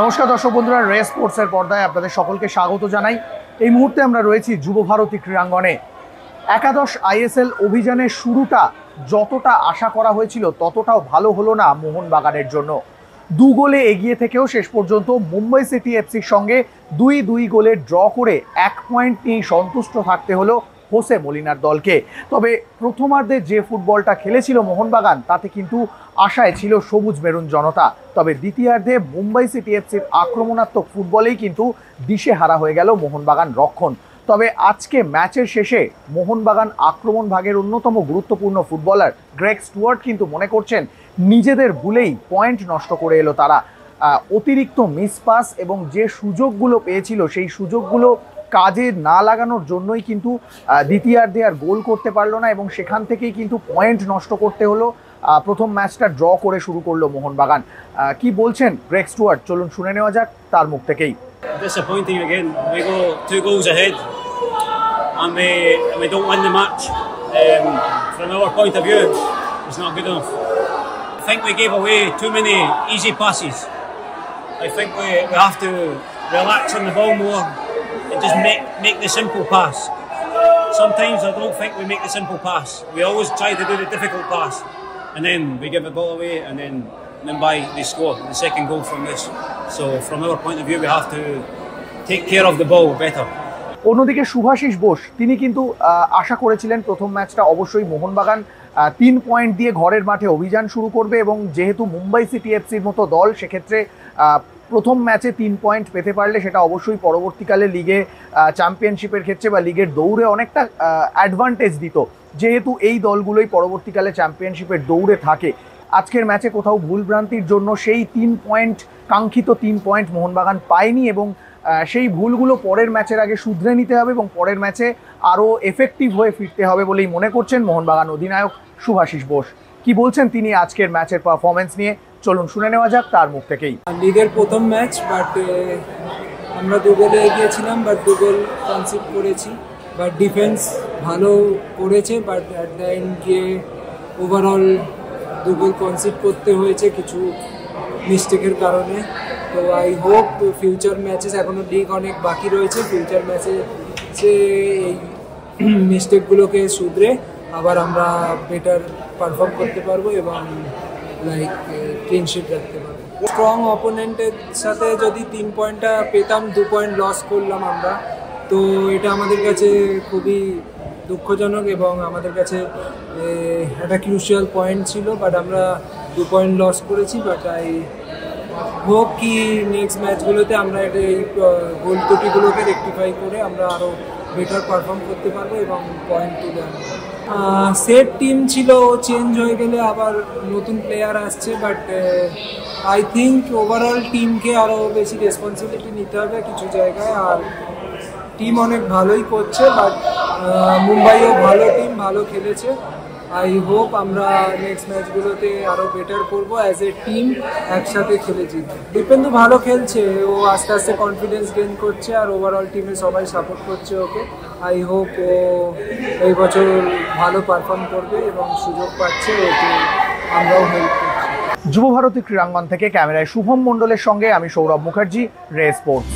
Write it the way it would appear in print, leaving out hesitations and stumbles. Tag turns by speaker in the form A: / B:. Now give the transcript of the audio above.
A: নমস্কার দর্শক বন্ধুরা, রে স্পোর্টসের পর্দায় আপনাদের সকলকে স্বাগত জানাই। এই মুহূর্তে আমরা রয়েছি যুব ভারতী ক্রীড়াঙ্গনে। একাদশ আইএসএল অভিযানের শুরুটা যতটা আশা করা হয়েছিল ততটাও ভালো হলো না মোহনবাগানের জন্য। 2 গোলে এগিয়ে থেকেও শেষ পর্যন্ত মুম্বাই সিটি এফসির সঙ্গে 2-2 গোলে ড্র করে 1 পয়েন্ট নিয়ে সন্তুষ্ট থাকতে হলো হোসে মলিনার দলকে। তবে প্রথমার্ধে যে ফুটবলটা খেলেছিল মোহনবাগান তাতে কিন্তু আশায় ছিল সবুজ মেরুন জনতা। তবে দ্বিতীয়ার্ধে মুম্বাই সিটি এফসির আক্রমণাত্মক ফুটবলেই কিন্তু দিশেহারা হয়ে গেল মোহনবাগান রক্ষণ। তবে আজকে ম্যাচের শেষে মোহনবাগান আক্রমণ ভাগের অন্যতম গুরুত্বপূর্ণ ফুটবলার গ্রেগ স্টুয়ার্ট কিন্তু মনে করছেন নিজেদের ভুলেই পয়েন্ট নষ্ট করে এলো তারা। অতিরিক্ত মিসপাস এবং যে সুযোগগুলো পেয়েছিল সেই সুযোগগুলো কাজে না লাগানোর জন্যই কিন্তু দ্বিতীয়ার্ধে আর গোল করতে পারলো না এবং সেখান থেকেই কিন্তু পয়েন্ট নষ্ট করতে হলো। প্রথম ম্যাচটা ড্র করে শুরু করলো মোহনবাগান। কি বলছেন গ্রেগ স্টুয়ার্ট, চলুন শুনে নেওয়া যাক তার মুখ থেকেই।
B: Disappointing again. We go 2 goals ahead and we don't win the match. From our point of view, it's not good enough. I think we gave away too many easy passes. I think we have to relax on the ball more and just make the simple pass. Sometimes I don't think we make the simple pass. We always try to do the difficult pass and then we give the ball away and then they score the second goal from this. So from our point of view we have to take care of the ball better.
A: অন্যদিকে শুভাশিস বোস তিনি কিন্তু আশা করেছিলেন প্রথম ম্যাচটা অবশ্যই Mohun Bagan 3 point দিয়ে ঘরের মাঠে অভিযান শুরু করবে এবং যেহেতু মুম্বাই সিটি এফসির মতো দল সেক্ষেত্রে প্রথম ম্যাচে 3 পয়েন্ট পেতে পারলে সেটা অবশ্যই পরবর্তীকালে লিগে চ্যাম্পিয়নশিপের ক্ষেত্রে বা লিগের দৌড়ে অনেকটা অ্যাডভান্টেজ দিত, যেহেতু এই দলগুলোই পরবর্তীকালে চ্যাম্পিয়নশিপের দৌড়ে থাকে। আজকের ম্যাচে কোথাও ভুলভ্রান্তির জন্য সেই 3 পয়েন্ট, কাঙ্ক্ষিত 3 পয়েন্ট মোহনবাগান পায়নি এবং সেই ভুলগুলো পরের ম্যাচের আগে শুধরে নিতে হবে এবং পরের ম্যাচে আরও এফেক্টিভ হয়ে ফিরতে হবে বলেই মনে করছেন মোহনবাগান অধিনায়ক শুভাশিস বোস। কি বলছেন তিনি আজকের ম্যাচের পারফরমেন্স নিয়ে, চলুন শুনে নেওয়া যাক তার মুখ থেকেই।
C: লিগের প্রথম ম্যাচ, বাট আমরা 2 গোলে এগিয়েছিলাম, বাট 2 গোল কনসিড করেছি। বাট ডিফেন্স ভালো করেছে, বাট অ্যাট দ্য এন্ড গিয়ে ওভারঅল 2 গোল কনসিড করতে হয়েছে কিছু মিস্টেকের কারণে। তো আই হোপ ফিউচার ম্যাচেস, এখনও লিগ অনেক বাকি রয়েছে, ফিউচার ম্যাচে এই মিস্টেকগুলোকে শুধরে আবার আমরা বেটার পারফর্ম করতে পারবো এবং লাইক ক্লিন শিট রাখতে পারবো। স্ট্রং অপোনেন্টের সাথে যদি 3 পয়েন্টটা পেতাম, 2 পয়েন্ট লস করলাম আমরা, তো এটা আমাদের কাছে খুবই দুঃখজনক এবং আমাদের কাছে একটা ক্রুশিয়াল পয়েন্ট ছিল, বাট আমরা 2 পয়েন্ট লস করেছি। বাট আই হোপ কি নেক্সট ম্যাচগুলোতে আমরা এই গোল ত্রুটিগুলোকে রেকটিফাই করে আমরা আরও বেটার পারফর্ম করতে পারবো এবং পয়েন্ট তুলে আনবো। সেট টিম ছিল, চেঞ্জ হয়ে গেলে আবার নতুন প্লেয়ার আসছে, বাট আই থিঙ্ক ওভারঅল টিমকে আরও বেশি রেসপন্সিবিলিটি নিতে হবে কিছু জায়গায়। আর টিম অনেক ভালোই করছে, বাট মুম্বাইও ভালো টিম, ভালো খেলেছে। আই হোপ আমরা নেক্সট ম্যাচগুলোতে আরও বেটার করবো অ্যাজ এ টিম, একসাথে খেলে জিতবো। ডিপেন্ডও ভালো খেলছে, ও আস্তে আস্তে কনফিডেন্স গেইন করছে আর ওভারঅল টিমে সবাই সাপোর্ট করছে ওকে। আই হোপ ও এই বছর ভালো পারফর্ম করবে এবং সুযোগ পাচ্ছে, ওকে আমরাও হেল্প করছি।
A: যুব ভারতী ক্রীড়াঙ্গন থেকে ক্যামেরায় শুভম মণ্ডলের সঙ্গে আমি সৌরভ মুখার্জি, রে স্পোর্টস।